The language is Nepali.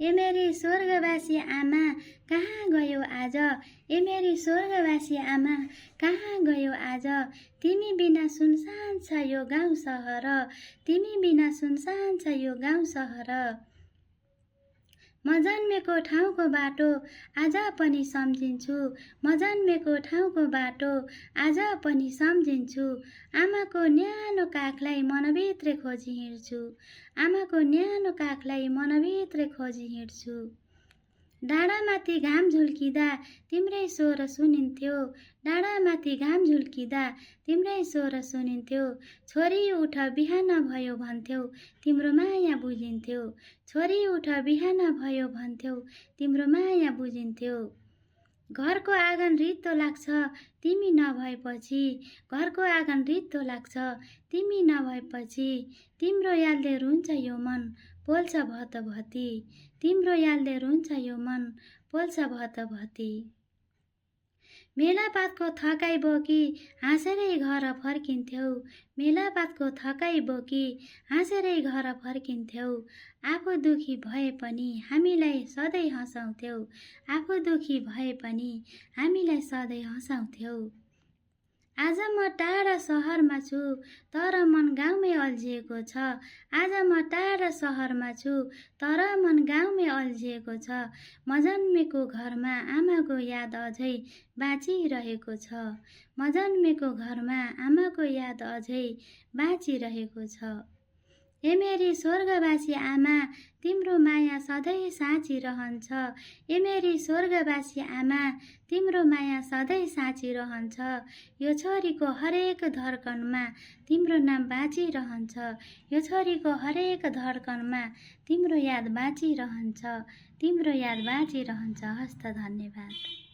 ए मेरी स्वर्गवासी आमा कहाँ गयो आज? ए मेरी स्वर्गवासी आमा कहाँ गयो आज? तिमी बिना सुनसान छ यो गाउँ सहर, तिमी बिना सुनसान छ यो गाउँ सहर। म जन्मेको ठाउँको बाटो आज पनि सम्झिन्छु, म जन्मेको ठाउँको बाटो आज पनि सम्झिन्छु। आमाको न्यानो काखलाई मनभित्रै खोजी हिँड्छु, आमाको न्यानो काखलाई मनभित्रै खोजी हिँड्छु। डाँडामाथि घाम झुल्किँदा तिम्रै स्वर सुनिन्थ्यो, डाँडामाथि घाम झुल्किँदा तिम्रै स्वर सुनिन्थ्यो। छोरी उठ बिहान भयो भन्थ्यौ, तिम्रो माया बुझिन्थ्यो, छोरी उठ बिहान भयो भन्थ्यौ, तिम्रो माया बुझिन्थ्यो। घरको आँगन रित्तो लाग्छ तिमी नभएपछि, घरको आँगन रित्तो लाग्छ तिमी नभएपछि। तिम्रो यादले रुन्छ यो मन पोल्छ भतभती, तिम्रो यादले रुन्छ यो मन पोल्छ भतभती। मेलापातको थकाइ बोकी हाँसेरै घर फर्किन्थ्यौ, मेलापातको थकाइ बोकी हाँसेरै घर फर्किन्थ्यौ। आफू दुखी भए पनि हामीलाई सधैँ हँसाउँथ्यौ, आफू दुखी भए पनि हामीलाई सधैँ हँसाउँथ्यौ। आज म टाढा सहरमा छु तर मन गाउँमै अल्झिएको छ, आज म टाढा सहरमा छु तर मन गाउँमै अल्झिएको छ। म जन्मेको घरमा आमाको याद अझै बाँचिरहेको छ, म जन्मेको घरमा आमाको याद अझै बाँचिरहेको छ। ए मेरी स्वर्गवासी आमा तिम्रो माया सधैँ साँची रहन्छ, ए मेरी स्वर्गवासी आमा तिम्रो माया सधैँ साँची रहन्छ। यो छोरीको हरेक धड्कनमा तिम्रो नाम बाँचिरहन्छ, यो छोरीको हरेक धड्कनमा तिम्रो याद बाँचिरहन्छ, तिम्रो याद बाँचिरहन्छ। हस्त धन्यवाद।